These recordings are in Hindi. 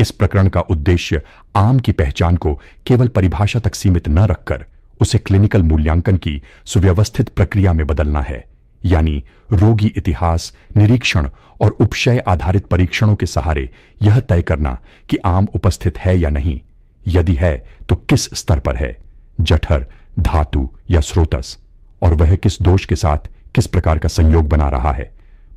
इस प्रकरण का उद्देश्य आम की पहचान को केवल परिभाषा तक सीमित न रखकर उसे क्लिनिकल मूल्यांकन की सुव्यवस्थित प्रक्रिया में बदलना है, यानी रोगी इतिहास, निरीक्षण और उपशय आधारित परीक्षणों के सहारे यह तय करना कि आम उपस्थित है या नहीं, यदि है तो किस स्तर पर है, जठर, धातु या स्रोतस, और वह किस दोष के साथ किस प्रकार का संयोग बना रहा है।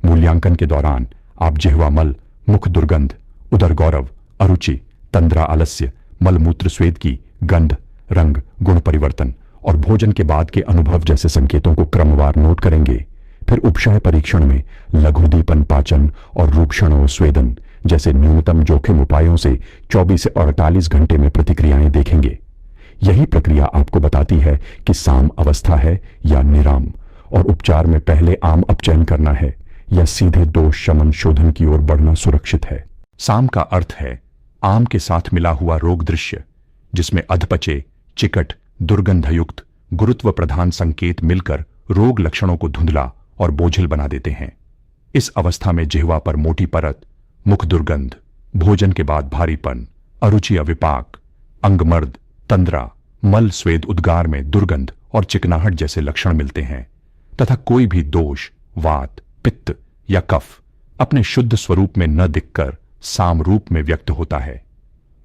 मूल्यांकन के दौरान आप जिह्वामल, मुख दुर्गंध, उदर गौरव, अरुचि, तंद्रा आलस्य, मलमूत्र स्वेद की गंध, रंग, गुण परिवर्तन और भोजन के बाद के अनुभव जैसे संकेतों को क्रमवार नोट करेंगे। फिर उपशय परीक्षण में लघुदीपन, पाचन और रूक्षण स्वेदन जैसे न्यूनतम जोखिम उपायों से 24 से 48 घंटे में प्रतिक्रियाएं देखेंगे। यही प्रक्रिया आपको बताती है कि साम अवस्था है या निराम, और उपचार में पहले आम अपचयन करना है या सीधे दोष शमन शोधन की ओर बढ़ना सुरक्षित है। साम का अर्थ है आम के साथ मिला हुआ रोग दृश्य, जिसमें अधपचे, चिकट, दुर्गंधयुक्त, गुरुत्व प्रधान संकेत मिलकर रोग लक्षणों को धुंधला और बोझिल बना देते हैं। इस अवस्था में जिह्वा पर मोटी परत, मुख दुर्गंध, भोजन के बाद भारीपन, अरुचि अविपाक, अंगमर्द, तंद्रा, मल स्वेद उद्गार में दुर्गंध और चिकनाहट जैसे लक्षण मिलते हैं, तथा कोई भी दोष, वात, पित्त या कफ अपने शुद्ध स्वरूप में न दिखकर साम रूप में व्यक्त होता है।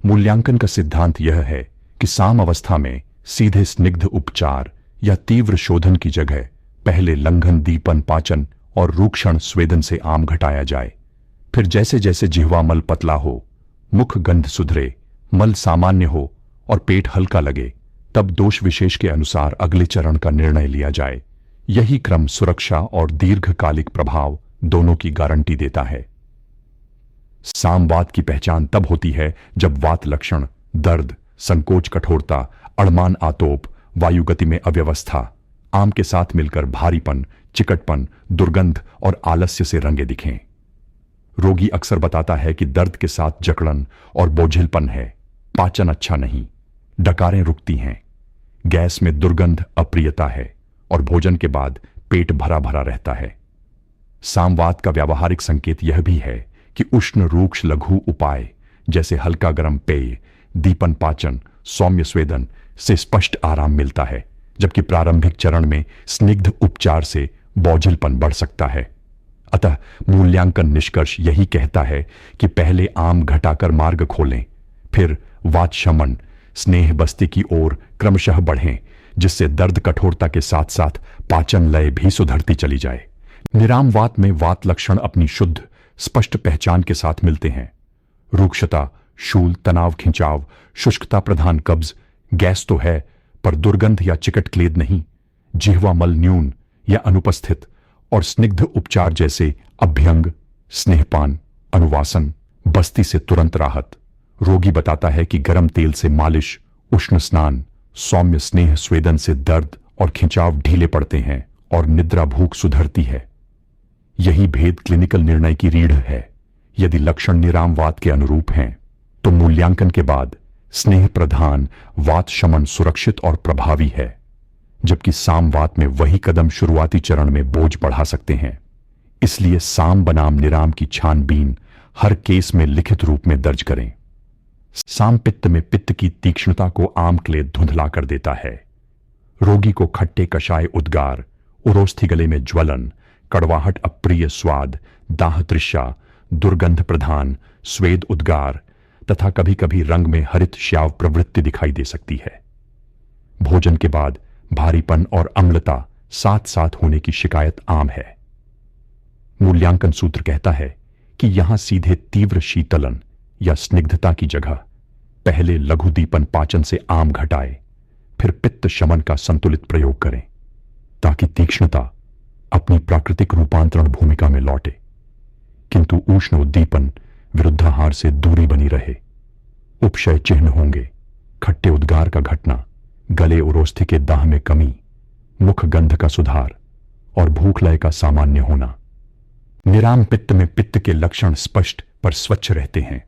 मूल्यांकन का सिद्धांत यह है कि साम अवस्था में सीधे स्निग्ध उपचार या तीव्र शोधन की जगह पहले लंघन, दीपन, पाचन और रूक्षण स्वेदन से आम घटाया जाए। फिर जैसे जैसे जिह्वामल पतला हो, मुख गंध सुधरे, मल सामान्य हो और पेट हल्का लगे, तब दोष विशेष के अनुसार अगले चरण का निर्णय लिया जाए। यही क्रम सुरक्षा और दीर्घकालिक प्रभाव दोनों की गारंटी देता है। सामवात की पहचान तब होती है जब वात लक्षण दर्द, संकोच, कठोरता, अड़मान, आतोप, वायुगति में अव्यवस्था आम के साथ मिलकर भारीपन, चिकटपन, दुर्गंध और आलस्य से रंगे दिखें। रोगी अक्सर बताता है कि दर्द के साथ जकड़न और बोझिलपन है, पाचन अच्छा नहीं, डकारें रुकती हैं, गैस में दुर्गंध, अप्रियता है और भोजन के बाद पेट भरा भरा रहता है। सामवात का व्यावहारिक संकेत यह भी है कि उष्ण रूक्ष लघु उपाय जैसे हल्का गर्म पेय, दीपन, पाचन, सौम्य स्वेदन से स्पष्ट आराम मिलता है, जबकि प्रारंभिक चरण में स्निग्ध उपचार से बोझिलपन बढ़ सकता है। अतः मूल्यांकन निष्कर्ष यही कहता है कि पहले आम घटाकर मार्ग खोलें, फिर वात शमन, स्नेह बस्ती की ओर क्रमशः बढ़ें, जिससे दर्द कठोरता के साथ साथ पाचन लय भी सुधरती चली जाए। निरामवात में वात लक्षण अपनी शुद्ध स्पष्ट पहचान के साथ मिलते हैं। रूक्षता, शूल, तनाव, खिंचाव, शुष्कता प्रधान कब्ज, गैस तो है पर दुर्गंध या चिकट क्लेद नहीं, जिह्वामल न्यून या अनुपस्थित और स्निग्ध उपचार जैसे अभ्यंग, स्नेहपान, अनुवासन, बस्ती से तुरंत राहत। रोगी बताता है कि गर्म तेल से मालिश, उष्ण स्नान, सौम्य स्नेह स्वेदन से दर्द और खिंचाव ढीले पड़ते हैं और निद्रा भूख सुधरती है। यही भेद क्लिनिकल निर्णय की रीढ़ है। यदि लक्षण निरामवात के अनुरूप हैं तो मूल्यांकन के बाद स्नेह प्रधान वात शमन सुरक्षित और प्रभावी है, जबकि सामवात में वही कदम शुरुआती चरण में बोझ बढ़ा सकते हैं। इसलिए साम बनाम निराम की छानबीन हर केस में लिखित रूप में दर्ज करें। साम पित्त में पित्त की तीक्ष्णता को आम क्लेद धुंधला कर देता है। रोगी को खट्टे कषाय उद्गार, उरोस्थि गले में ज्वलन, कड़वाहट, अप्रिय स्वाद, दाह तृष्णा, दुर्गंध प्रधान स्वेद उद्गार तथा कभी कभी रंग में हरित श्याव प्रवृत्ति दिखाई दे सकती है। भोजन के बाद भारीपन और अम्लता साथ साथ होने की शिकायत आम है। मूल्यांकन सूत्र कहता है कि यहां सीधे तीव्र शीतलन या स्निग्धता की जगह पहले लघुदीपन पाचन से आम घटाए, फिर पित्त शमन का संतुलित प्रयोग करें, ताकि तीक्ष्णता अपनी प्राकृतिक रूपांतरण भूमिका में लौटे, किंतु उष्ण उद्दीपन विरुद्धाहार से दूरी बनी रहे। उपशय चिन्ह होंगे खट्टे उद्गार का घटना, गले उरोस्थि के दाह में कमी, मुख गंध का सुधार और भूख लय का सामान्य होना। निराम पित्त में पित्त के लक्षण स्पष्ट पर स्वच्छ रहते हैं,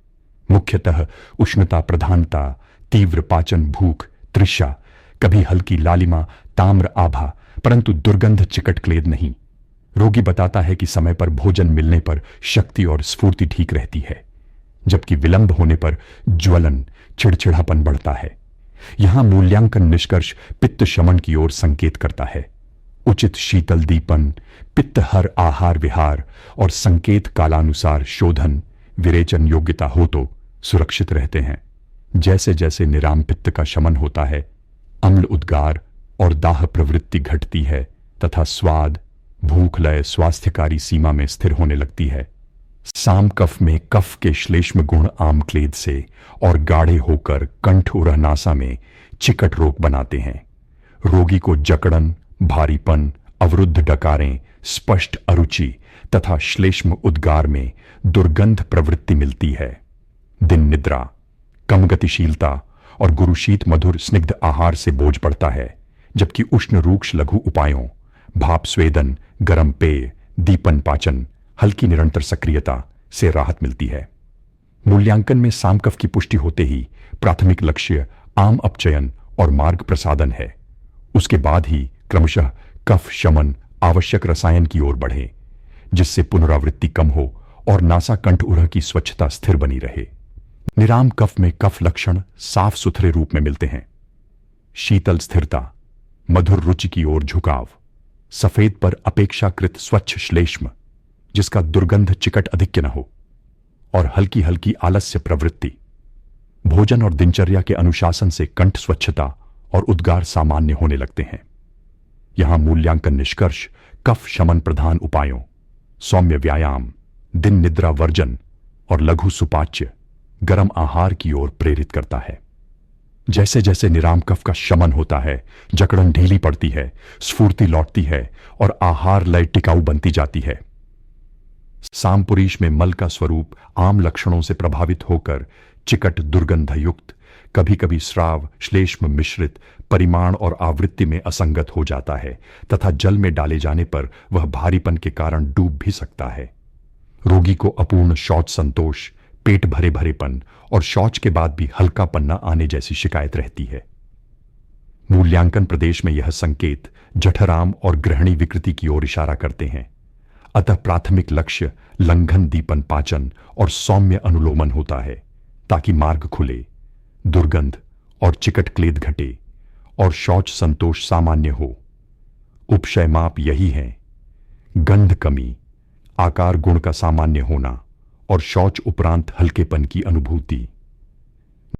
मुख्यतः उष्णता प्रधानता, तीव्र पाचन, भूख, तृष्णा, कभी हल्की लालिमा, ताम्र आभा, परंतु दुर्गंध, चिकट क्लेद नहीं। रोगी बताता है कि समय पर भोजन मिलने पर शक्ति और स्फूर्ति ठीक रहती है, जबकि विलंब होने पर ज्वलन, चिड़चिड़ापन बढ़ता है। यहां मूल्यांकन निष्कर्ष पित्त शमन की ओर संकेत करता है। उचित शीतल दीपन, पित्त हर आहार विहार और संकेत कालानुसार शोधन विरेचन योग्यता हो तो सुरक्षित रहते हैं। जैसे जैसे निराम पित्त का शमन होता है, अम्ल उद्गार और दाह प्रवृत्ति घटती है तथा स्वाद, भूख लय स्वास्थ्यकारी सीमा में स्थिर होने लगती है। साम कफ में कफ के श्लेष्म गुण आमक्लेद से और गाढ़े होकर कंठ उरह नासा में चिकट रोग बनाते हैं। रोगी को जकड़न, भारीपन, अवरुद्ध डकारें, स्पष्ट अरुचि तथा श्लेष्म उद्गार में दुर्गंध प्रवृत्ति मिलती है। दिन निद्रा, कम गतिशीलता और गुरुशीत मधुर स्निग्ध आहार से बोझ पड़ता है, जबकि उष्ण रूक्ष लघु उपायों, भाप स्वेदन, गर्म पेय, दीपन पाचन, हल्की निरंतर सक्रियता से राहत मिलती है। मूल्यांकन में सामकफ की पुष्टि होते ही प्राथमिक लक्ष्य आम अपचयन और मार्ग प्रसादन है। उसके बाद ही क्रमशः कफ शमन आवश्यक रसायन की ओर बढ़े, जिससे पुनरावृत्ति कम हो और नासा कंठ उरह की स्वच्छता स्थिर बनी रहे। निराम कफ में कफ लक्षण साफ सुथरे रूप में मिलते हैं। शीतल स्थिरता, मधुर रुचि की ओर झुकाव, सफेद पर अपेक्षाकृत स्वच्छ श्लेष्म जिसका दुर्गंध चिकट अधिक्य न हो, और हल्की हल्की आलस्य प्रवृत्ति। भोजन और दिनचर्या के अनुशासन से कंठ स्वच्छता और उद्गार सामान्य होने लगते हैं। यहां मूल्यांकन निष्कर्ष कफ शमन प्रधान उपायों, सौम्य व्यायाम, दिन निद्रा वर्जन और लघु सुपाच्य गर्म आहार की ओर प्रेरित करता है। जैसे जैसे निराम कफ का शमन होता है, जकड़न ढीली पड़ती है, स्फूर्ति लौटती है और आहार लय टिकाऊ बनती जाती है। सामपुरीश में मल का स्वरूप आम लक्षणों से प्रभावित होकर चिकट दुर्गंधयुक्त, कभी कभी स्राव श्लेष्म मिश्रित, परिमाण और आवृत्ति में असंगत हो जाता है तथा जल में डाले जाने पर वह भारीपन के कारण डूब भी सकता है। रोगी को अपूर्ण शौच संतोष, पेट भरे भरेपन और शौच के बाद भी हल्कापन न आने जैसी शिकायत रहती है। मूल्यांकन प्रदेश में यह संकेत जठराम और ग्रहणी विकृति की ओर इशारा करते हैं। अतः प्राथमिक लक्ष्य लंघन दीपन पाचन और सौम्य अनुलोमन होता है, ताकि मार्ग खुले, दुर्गंध और चिकट क्लेद घटे और शौच संतोष सामान्य हो। उपशय माप यही है: गंध कमी, आकार गुण का सामान्य होना और शौच उपरांत हल्केपन की अनुभूति।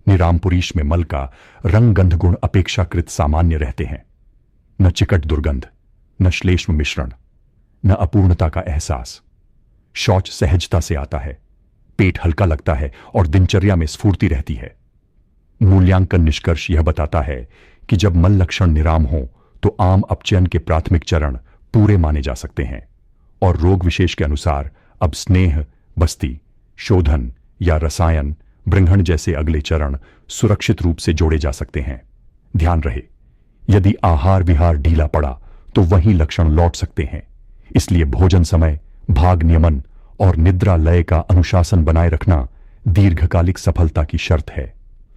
निरामपुरीश में मल का रंग गंध गुण अपेक्षाकृत सामान्य रहते हैं। न चिकट दुर्गंध, न श्लेष्म मिश्रण, न अपूर्णता का एहसास। शौच सहजता से आता है, पेट हल्का लगता है और दिनचर्या में स्फूर्ति रहती है। मूल्यांकन निष्कर्ष यह बताता है कि जब मल लक्षण निराम हो तो आम अपचयन के प्राथमिक चरण पूरे माने जा सकते हैं और रोग विशेष के अनुसार अब स्नेह, बस्ती, शोधन या रसायन, बृंघण जैसे अगले चरण सुरक्षित रूप से जोड़े जा सकते हैं। ध्यान रहे, यदि आहार विहार ढीला पड़ा तो वही लक्षण लौट सकते हैं। इसलिए भोजन समय, भाग नियमन और निद्रा लय का अनुशासन बनाए रखना दीर्घकालिक सफलता की शर्त है।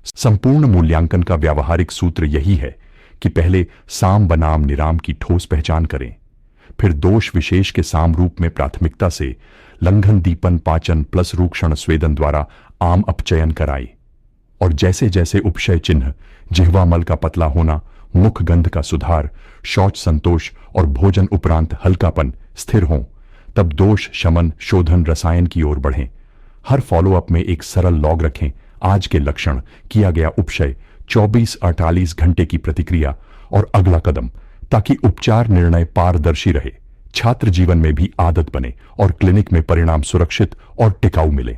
संपूर्ण मूल्यांकन का व्यावहारिक सूत्र यही है कि पहले साम बनाम निराम की ठोस पहचान करें, फिर दोष विशेष के साम रूप में प्राथमिकता से लंघन दीपन पाचन प्लस रूक्षण स्वेदन द्वारा आम अपचयन कराए, और जैसे जैसे उपशय चिन्ह, जिह्वामल का पतला होना, मुख गंध का सुधार, शौच संतोष और भोजन उपरांत हल्कापन स्थिर हों, तब दोष शमन शोधन रसायन की ओर बढ़ें। हर फॉलोअप में एक सरल लॉग रखें: आज के लक्षण, किया गया उपशय, 24-48 घंटे की प्रतिक्रिया और अगला कदम, ताकि उपचार निर्णय पारदर्शी रहे, छात्र जीवन में भी आदत बने और क्लिनिक में परिणाम सुरक्षित और टिकाऊ मिले।